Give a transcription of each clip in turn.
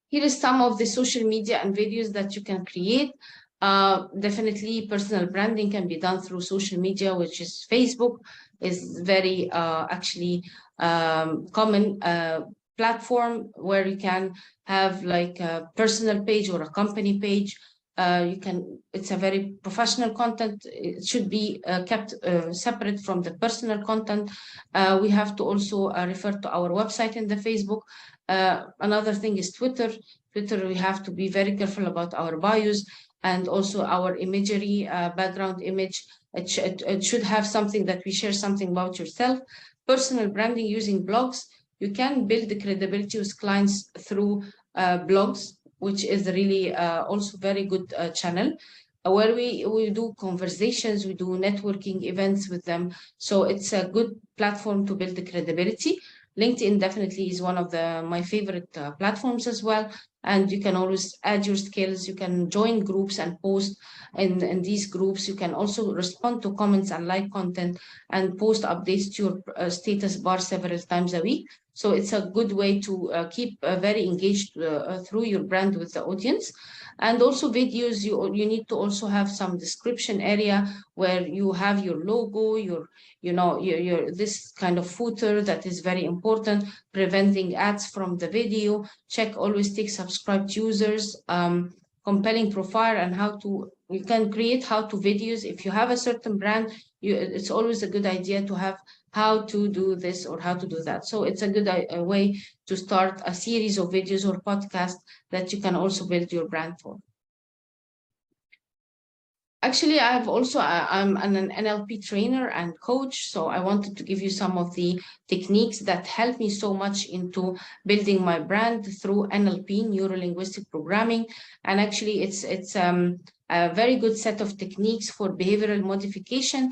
Here is some of the social media and videos that you can create. Definitely personal branding can be done through social media, which is Facebook is very actually common platform where you can have like a personal page or a company page. It's a very professional content. It should be kept separate from the personal content. We have to also refer to our website in the Facebook. Another thing is Twitter. Twitter, we have to be very careful about our bios and also our imagery, background image. It should have something that we share something about yourself. Personal branding using blogs. You can build the credibility with clients through blogs, which is really also very good channel where we do conversations, we do networking events with them. So it's a good platform to build the credibility. LinkedIn definitely is one of my favorite platforms as well. And you can always add your skills. You can join groups and post in these groups. You can also respond to comments and like content and post updates to your status bar several times a week. So it's a good way to keep very engaged through your brand with the audience. And also videos, you need to also have some description area where you have your logo, your this kind of footer that is very important, preventing ads from the video. Check always take subscribed users, compelling profile, and you can create how-to videos. If you have a certain brand, it's always a good idea to have how to do this or how to do that. So it's a good way to start a series of videos or podcasts that you can also build your brand for. Actually, I'm an NLP trainer and coach, so I wanted to give you some of the techniques that help me so much into building my brand through NLP, neuro-linguistic programming. And actually, it's a very good set of techniques for behavioral modification,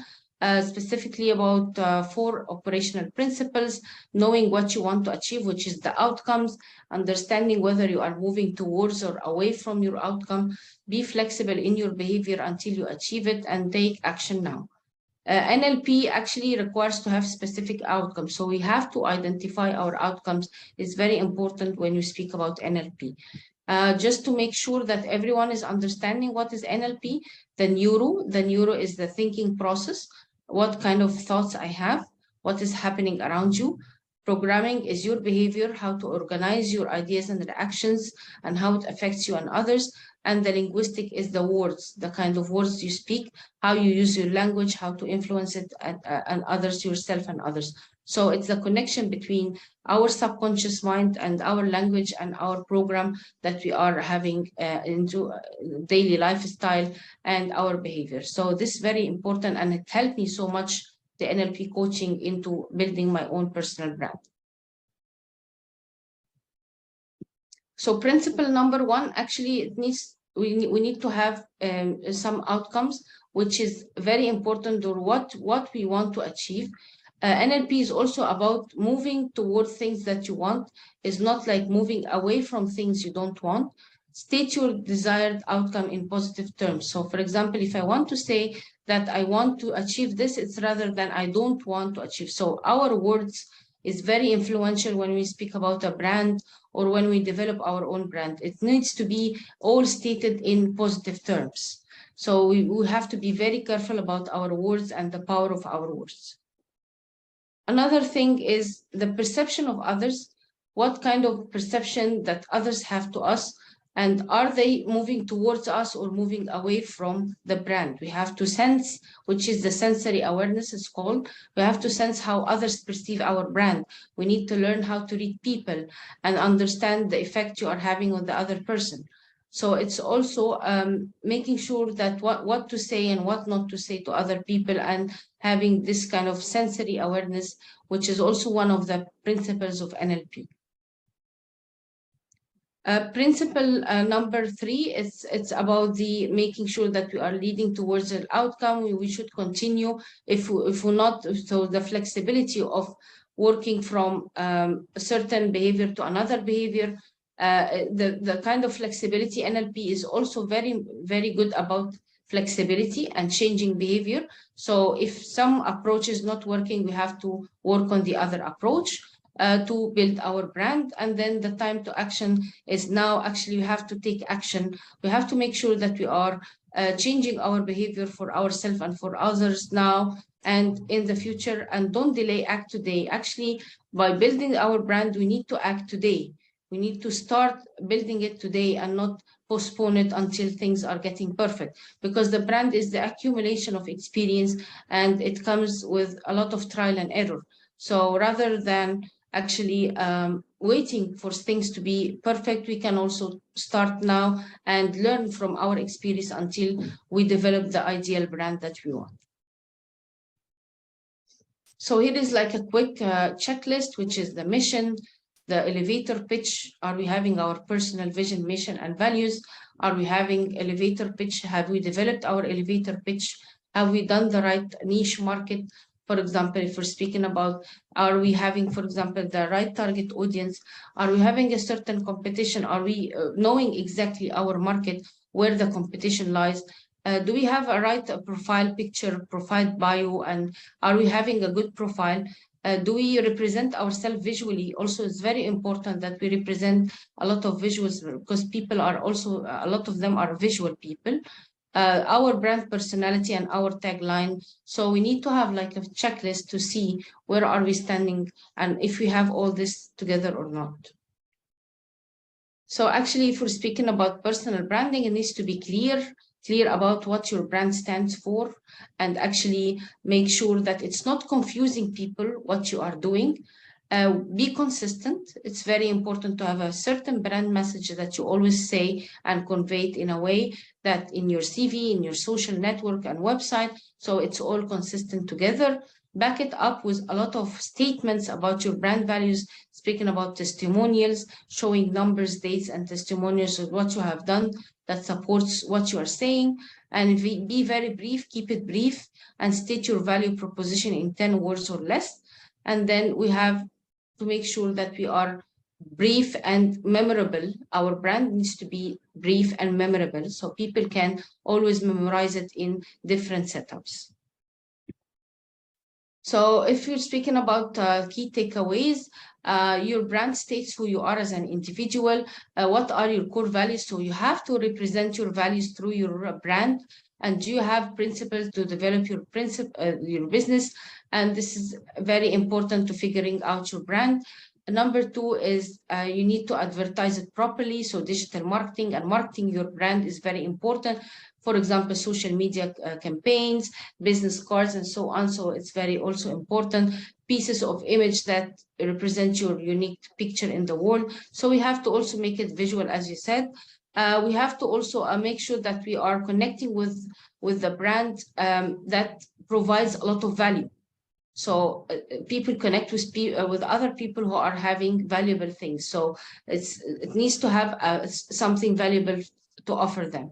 specifically about 4 operational principles: knowing what you want to achieve, which is the outcomes; understanding whether you are moving towards or away from your outcome; be flexible in your behavior until you achieve it; and take action now. NLP actually requires to have specific outcomes. So we have to identify our outcomes. It's very important when you speak about NLP. Just to make sure that everyone is understanding what is NLP, the neuro is the thinking process, what kind of thoughts I have, what is happening around you. Programming is your behavior, how to organize your ideas and reactions, and how it affects you and others. And the linguistic is the words, the kind of words you speak, how you use your language, how to influence it and others, yourself and others. So it's the connection between our subconscious mind and our language and our program that we are having into daily lifestyle and our behavior. So this is very important, and it helped me so much, the NLP coaching, into building my own personal brand. So principle number 1, actually, we need to have some outcomes, which is very important, or what we want to achieve. NLP is also about moving toward things that you want. It's not like moving away from things you don't want. State your desired outcome in positive terms. So for example, if I want to say that I want to achieve this, it's rather than I don't want to achieve. So our words is very influential when we speak about a brand or when we develop our own brand. It needs to be all stated in positive terms. So we have to be very careful about our words and the power of our words. Another thing is the perception of others. What kind of perception that others have to us, and are they moving towards us or moving away from the brand? We have to sense, which is the sensory awareness it's called. We have to sense how others perceive our brand. We need to learn how to read people and understand the effect you are having on the other person. So it's also making sure that what to say and what not to say to other people, and having this kind of sensory awareness, which is also one of the principles of NLP. Principle number 3 it's about the making sure that we are leading towards an outcome. We should continue if we're not, so the flexibility of working from a certain behavior to another behavior. The kind of flexibility, NLP is also very, very good about flexibility and changing behavior. So if some approach is not working, we have to work on the other approach. to build our brand. And then the time to action is now. Actually, we have to take action. We have to make sure that we are changing our behavior for ourselves and for others now and in the future, and don't delay, act today. Actually, by building our brand, we need to act today. We need to start building it today and not postpone it until things are getting perfect, because the brand is the accumulation of experience and it comes with a lot of trial and error. So rather than actually waiting for things to be perfect, we can also start now and learn from our experience until we develop the ideal brand that we want. So here is like a quick checklist, which is the mission, the elevator pitch. Are we having our personal vision, mission, and values? Are we having elevator pitch? Have we developed our elevator pitch? Have we done the right niche market? For example, if we're speaking about, are we having, for example, the right target audience? Are we having a certain competition? Are we knowing exactly our market, where the competition lies? Do we have a right profile picture, profile bio, and are we having a good profile? Do we represent ourselves visually? Also, it's very important that we represent a lot of visuals, because people are also, a lot of them are visual people. Our brand personality and our tagline. So we need to have like a checklist to see where are we standing and if we have all this together or not. So actually, if we're speaking about personal branding, it needs to be clear about what your brand stands for, and actually make sure that it's not confusing people what you are doing. Be consistent. It's very important to have a certain brand message that you always say and convey it in a way that in your CV, in your social network and website, so it's all consistent together. Back it up with a lot of statements about your brand values, speaking about testimonials, showing numbers, dates, and testimonials of what you have done that supports what you are saying. And be very brief, keep it brief, and state your value proposition in 10 words or less. And then we have to make sure that we are brief and memorable. Our brand needs to be brief and memorable, so people can always memorize it in different setups. So if you're speaking about key takeaways, your brand states who you are as an individual. What are your core values? So you have to represent your values through your brand. And do you have principles to develop your business? And this is very important to figuring out your brand. Number two is you need to advertise it properly. So digital marketing and marketing your brand is very important. For example, social media campaigns, business cards, and so on. So it's very also important. Pieces of image that represent your unique picture in the world. So we have to also make it visual, as you said. We have to also make sure that we are connecting with the brand that provides a lot of value. So people connect with other people who are having valuable things. So it needs to have something valuable to offer them.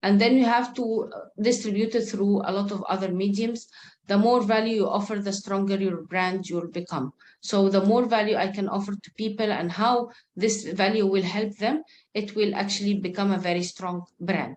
And then you have to distribute it through a lot of other mediums. The more value you offer, the stronger your brand you'll become. So the more value I can offer to people and how this value will help them, it will actually become a very strong brand.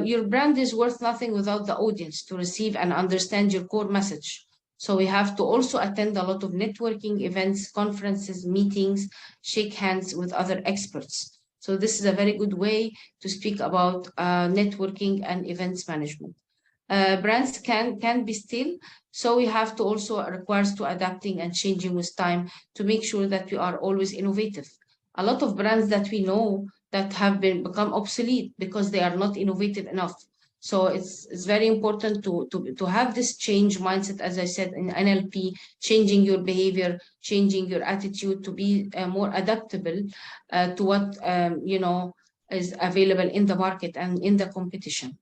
Your brand is worth nothing without the audience to receive and understand your core message. So we have to also attend a lot of networking events, conferences, meetings, shake hands with other experts. So this is a very good way to speak about networking and events management. Brands can be still, so we have to also requires to adapting and changing with time to make sure that we are always innovative. A lot of brands that we know that have become obsolete because they are not innovative enough. So it's very important to have this change mindset, as I said in NLP, changing your behavior, changing your attitude to be more adaptable to what is available in the market and in the competition.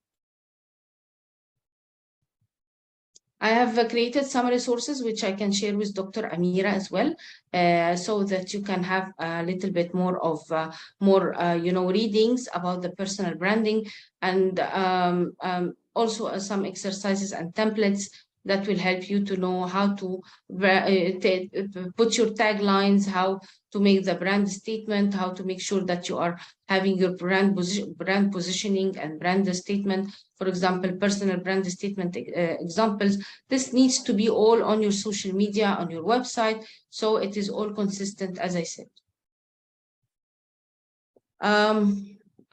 I have created some resources which I can share with Dr. Amira as well, so that you can have a little bit more of readings about the personal branding, and also some exercises and templates that will help you to know how to put your taglines, how to make the brand statement, how to make sure that you are having your brand positioning and brand statement. For example, personal brand statement examples. This needs to be all on your social media, on your website, so it is all consistent, as I said.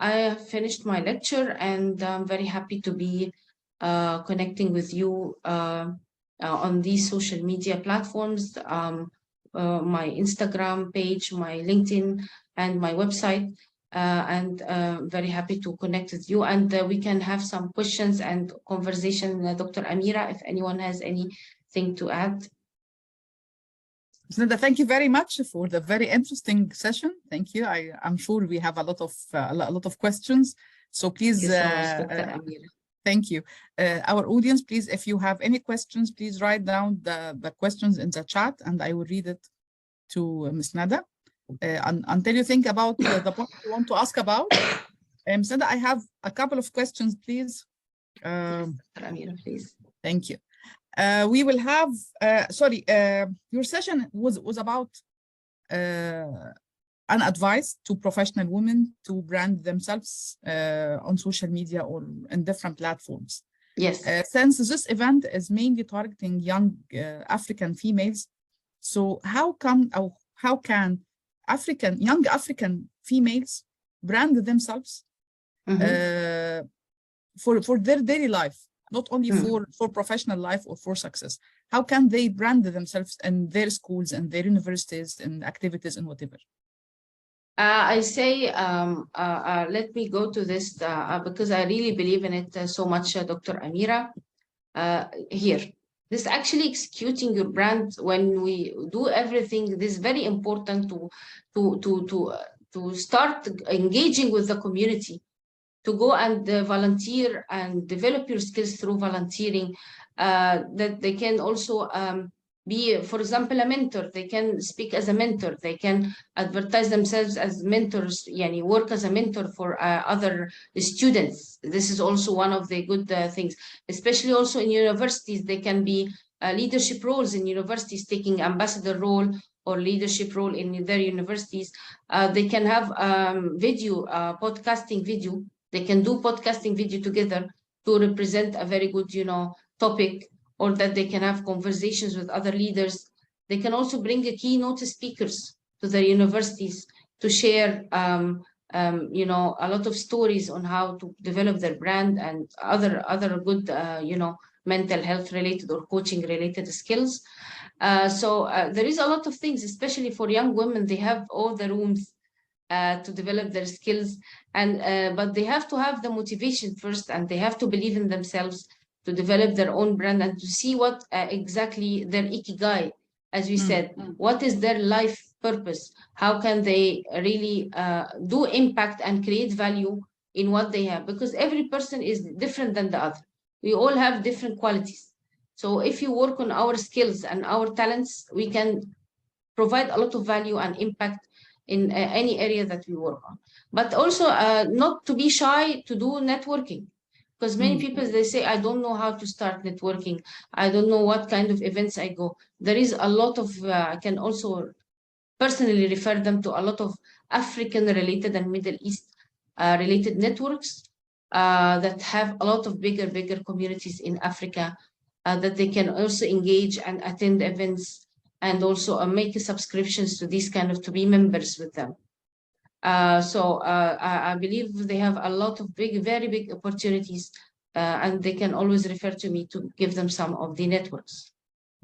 I have finished my lecture, and I'm very happy to be connecting with you on these social media platforms, my Instagram page, my LinkedIn, and my website. And very happy to connect with you. And we can have some questions and conversation, Dr. Amira, if anyone has anything to add. Nada, thank you very much for the very interesting session. Thank you. I'm sure we have a lot of questions. So please, thank you. Our audience, please, if you have any questions, please write down the questions in the chat, and I will read it to Ms. Nada. Until you think about the point you want to ask about, Ms. Nada, I have a couple of questions, please. Amira, please. Thank you. We will have, your session was about an advice to professional women to brand themselves on social media or in different platforms. Yes. Since this event is mainly targeting young African females, so how can young African females brand themselves for their daily life? Not only for professional life or for success. How can they brand themselves in their schools and their universities and activities and whatever? I say, let me go to this because I really believe in it so much, Dr. Amira. Here, this actually executing your brand when we do everything. This is very important to start engaging with the community, to go and volunteer and develop your skills through volunteering, that they can also be, for example, a mentor. They can speak as a mentor. They can advertise themselves as mentors, work as a mentor for other students. This is also one of the good things, especially also in universities. They can be leadership roles in universities, taking ambassador role or leadership role in their universities. They can have video, podcasting video. They can do podcasting video together to represent a very good, topic, or that they can have conversations with other leaders. They can also bring a keynote speakers to their universities to share, a lot of stories on how to develop their brand and other good, mental health related or coaching related skills. So there is a lot of things, especially for young women. They have all the rooms to develop their skills, and but they have to have the motivation first, and they have to believe in themselves to develop their own brand and to see what exactly their ikigai, as we said, what is their life purpose, how can they really do impact and create value in what they have, because every person is different than the other. We all have different qualities. So if you work on our skills and our talents, we can provide a lot of value and impact in any area that we work on. But also not to be shy to do networking, because many people, they say, I don't know how to start networking. I don't know what kind of events I go. There is a lot of, I can also personally refer them to a lot of African related and Middle East related networks that have a lot of bigger communities in Africa that they can also engage and attend events, and also make subscriptions to these kind of, to be members with them. So I believe they have a lot of very big opportunities, and they can always refer to me to give them some of the networks.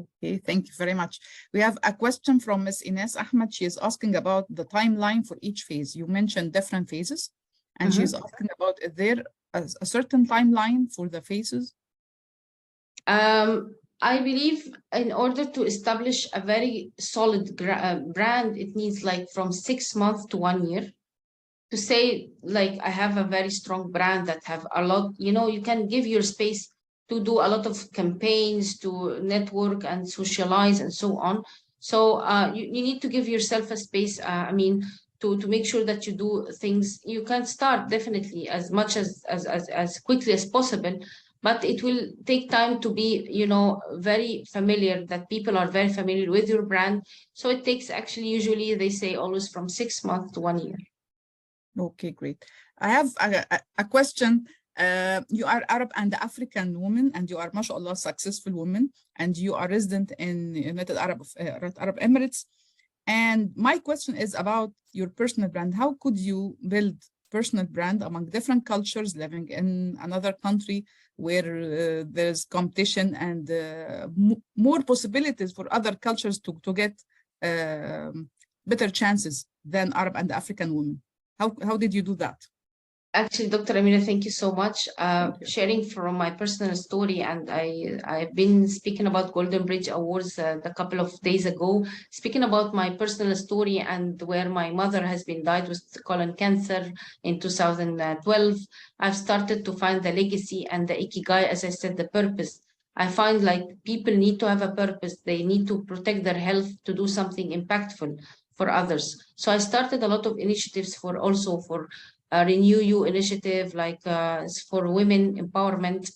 Okay, thank you very much. We have a question from Ms. Ines Ahmed. She is asking about the timeline for each phase. You mentioned different phases, and she's asking about, is there a certain timeline for the phases? I believe in order to establish a very solid brand, it needs like from 6 months to 1 year. To say, like, I have a very strong brand that have a lot, you can give your space to do a lot of campaigns, to network and socialize and so on. So you need to give yourself a space, to make sure that you do things. You can start definitely as much as quickly as possible, but it will take time to be, very familiar, that people are very familiar with your brand. So it takes actually, usually they say always from 6 months to 1 year. Okay, great. I have a question. You are Arab and African woman, and you are, mashallah, successful woman, and you are resident in United Arab Emirates. And my question is about your personal brand. How could you build personal brand among different cultures living in another country where there's competition and more possibilities for other cultures to get better chances than Arab and African women? How did you do that? Actually, Dr. Amira, thank you so much. Sharing from my personal story, and I've been speaking about Golden Bridge Awards a couple of days ago, speaking about my personal story and where my mother has been died with colon cancer in 2012. I've started to find the legacy and the ikigai, as I said, the purpose. I find like people need to have a purpose. They need to protect their health, to do something impactful for others. So I started a lot of initiatives for Renew You initiative, like for women empowerment.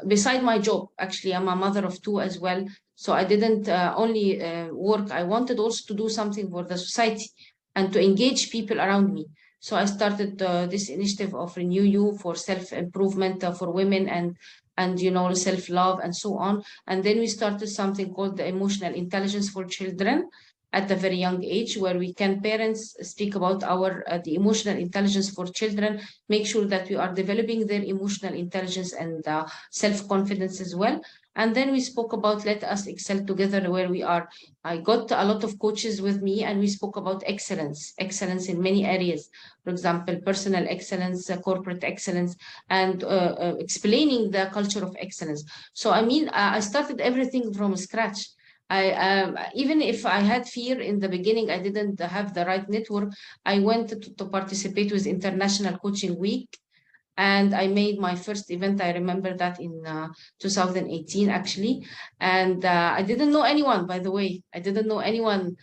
Beside my job, actually, I'm a mother of 2 as well. So I didn't only work. I wanted also to do something for the society and to engage people around me. So I started this initiative of Renew You for self-improvement for women and self-love and so on. And then we started something called the emotional intelligence for children at a very young age, where we can parents speak about the emotional intelligence for children, make sure that we are developing their emotional intelligence and self-confidence as well. And then we spoke about let us excel together, where I got a lot of coaches with me, and we spoke about excellence in many areas. For example, personal excellence, corporate excellence, and explaining the culture of excellence. So I started everything from scratch. Even if I had fear in the beginning, I didn't have the right network. I went to participate with International Coaching Week, and I made my first event. I remember that in 2018, actually. And I didn't know anyone, by the way. I didn't know anyone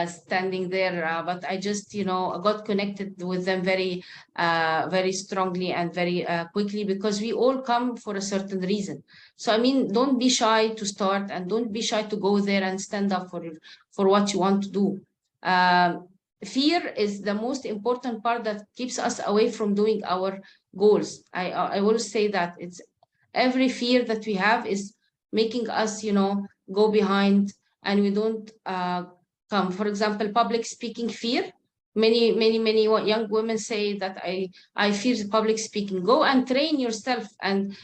standing there, but I just, got connected with them very, very strongly and very quickly, because we all come for a certain reason. So, don't be shy to start, and don't be shy to go there and stand up for what you want to do. Fear is the most important part that keeps us away from doing our goals. I will say that it's every fear that we have is making us, go behind, and we don't come. For example, public speaking fear. Many young women say that I fear public speaking. Go and train yourself, and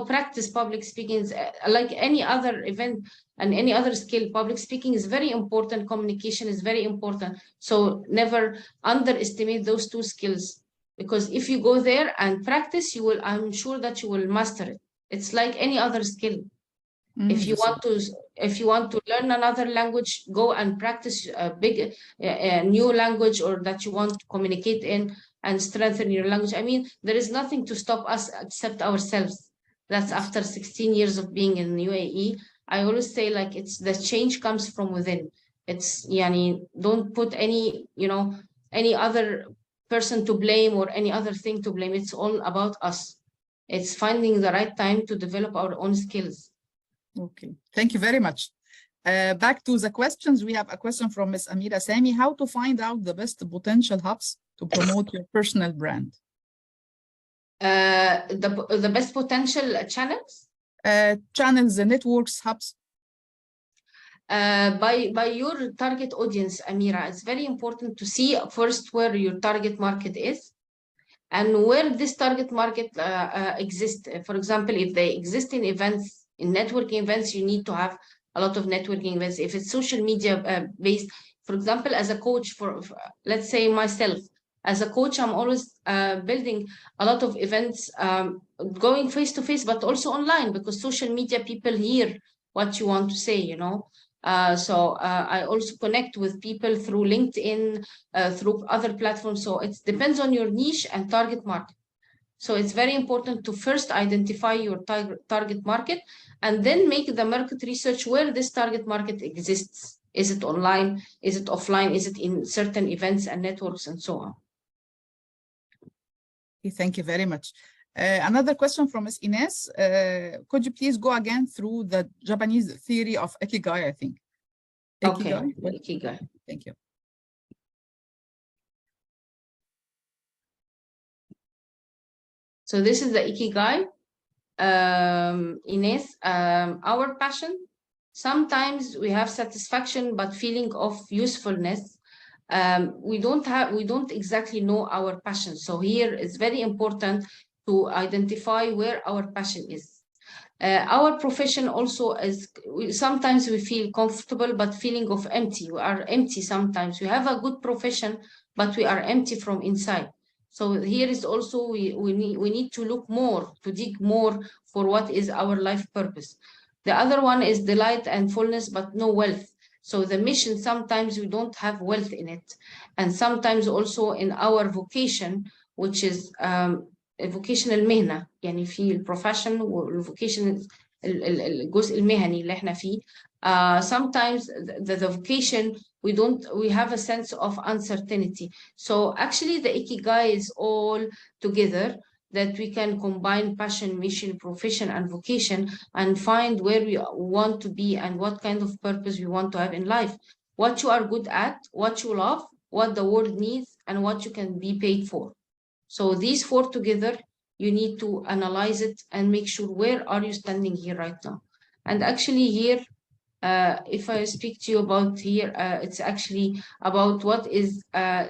practice public speaking. Like any other event and any other skill, public speaking is very important. Communication is very important. So never underestimate those 2 skills, because if you go there and practice, I'm sure that you will master it. It's like any other skill. If you want to learn another language, go and practice a new language, or that you want to communicate in and strengthen your language. There is nothing to stop us except ourselves. That's after 16 years of being in UAE. I always say, like, it's the change comes from within. It's don't put any other person to blame or any other thing to blame. It's all about us. It's finding the right time to develop our own skills. Okay, thank you very much. Back to the questions. We have a question from Ms. Amira Sami. How to find out the best potential hubs to promote your personal brand? The best potential channels? Channels, the networks, hubs. By your target audience, Amira, it's very important to see first where your target market is and where this target market exists. For example, if they exist in events, in networking events, you need to have a lot of networking events. If it's social media based, for example, as a coach, for let's say myself, as a coach, I'm always building a lot of events, going face to face, but also online, because social media people hear what you want to say, So I also connect with people through LinkedIn, through other platforms. So it depends on your niche and target market. So it's very important to first identify your target market, and then make the market research where this target market exists. Is it online? Is it offline? Is it in certain events and networks and so on? Thank you very much. Another question from Ms. Ines. Could you please go again through the Japanese theory of Ikigai, I think. Ikigai. Okay, Ikigai. Thank you. So this is the Ikigai. Ines, our passion. Sometimes we have satisfaction, but feeling of usefulness. We don't exactly know our passion. So here it's very important to identify where our passion is. Our profession also is, sometimes we feel comfortable, but feeling of empty. We are empty sometimes. We have a good profession, but we are empty from inside. So here is also, we need to look more, to dig more for what is our life purpose. The other one is delight and fullness, but no wealth. So the mission, sometimes we don't have wealth in it. And sometimes also in our vocation, which is vocational المهنة، يعني في البروفيشن والvocation الجزء المهني اللي احنا فيه. Sometimes the vocation, we have a sense of uncertainty. So actually the Ikigai is all together, that we can combine passion, mission, profession, and vocation, and find where we want to be and what kind of purpose we want to have in life. What you are good at, what you love, what the world needs, and what you can be paid for. So these four together, you need to analyze it and make sure where are you standing here right now. And actually here, if I speak to you about here, it's actually about what is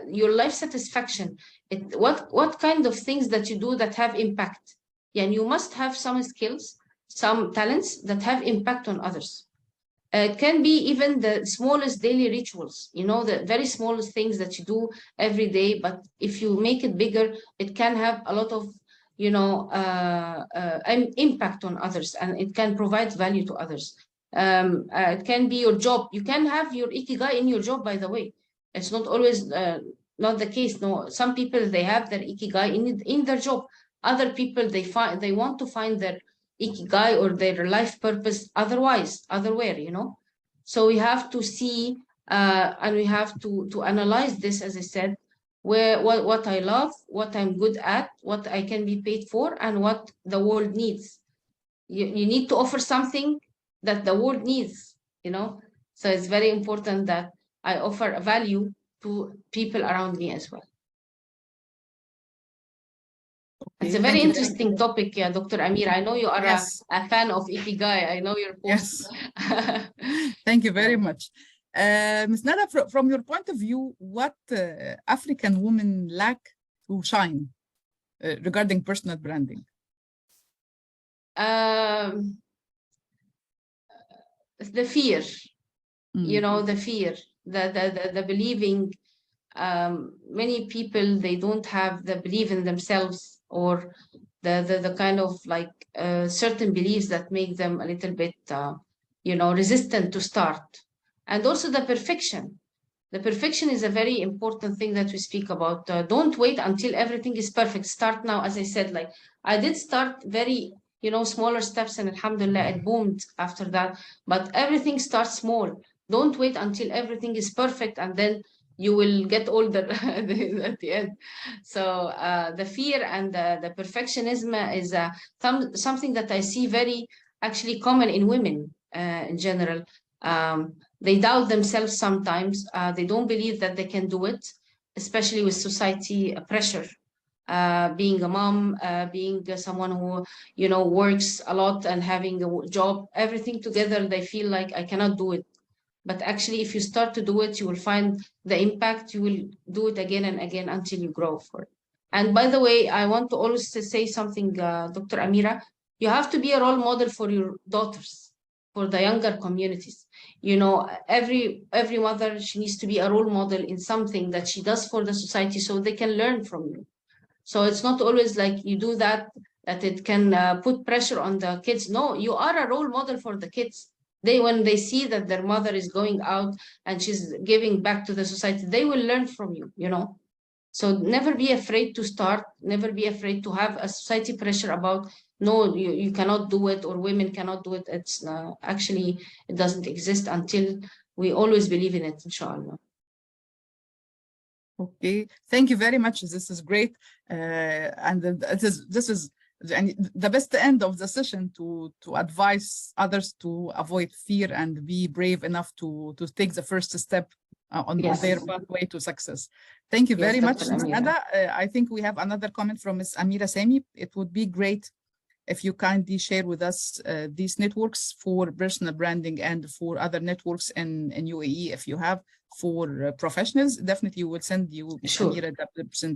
your life satisfaction. What kind of things that you do that have impact. And you must have some skills, some talents that have impact on others. It can be even the smallest daily rituals, the very smallest things that you do every day, but if you make it bigger, it can have a lot of, impact on others, and it can provide value to others. It can be your job. You can have your Ikigai in your job, by the way. It's not always not the case. No, some people, they have their Ikigai in their job. Other people, they want to find their Ikigai or their life purpose otherwhere. So we have to see and we have to analyze this, as I said, what I love, what I'm good at, what I can be paid for, and what the world needs. You need to offer something that the world needs, So it's very important that I offer a value to people around me as well. It's a very interesting topic, yeah, Dr. Amir. I know you are a fan of Ikigai. I know your posts. Yes. Thank you very much. Ms. Nada, from your point of view, what African women lack to shine regarding personal branding? The fear, the fear, the believing. Many people, they don't have the belief in themselves, or the kind of like certain beliefs that make them a little bit, resistant to start. And also the perfection. The perfection is a very important thing that we speak about. Don't wait until everything is perfect. Start now, as I said, like I did start very, smaller steps, and alhamdulillah, it boomed after that. But everything starts small. Don't wait until everything is perfect, and then you will get older at the end. So the fear and the perfectionism is something that I see very actually common in women in general. They doubt themselves sometimes. They don't believe that they can do it, especially with society pressure. Being a mom, being someone who, works a lot and having a job, everything together, they feel like I cannot do it. But actually, if you start to do it, you will find the impact. You will do it again and again until you grow for it. And by the way, I want to always say something, Dr. Amira, you have to be a role model for your daughters, for the younger communities. Every mother, she needs to be a role model in something that she does for the society, so they can learn from you. So it's not always like you do that it can put pressure on the kids. No, you are a role model for the kids. When they see that their mother is going out and she's giving back to the society, they will learn from you, So never be afraid to start, never be afraid to have a society pressure about, no, you cannot do it, or women cannot do it. It's actually, it doesn't exist until we always believe in it, inshallah. Okay, thank you very much. This is great. And this is and the best end of the session to advise others to avoid fear and be brave enough to take the first step on their pathway to success. Thank you very much, Ms. Nada. I think we have another comment from Ms. Amira Sami. It would be great if you kindly share with us these networks for personal branding and for other networks in UAE, if you have, for professionals. Definitely we will send you, Ms. Amira, the presentation.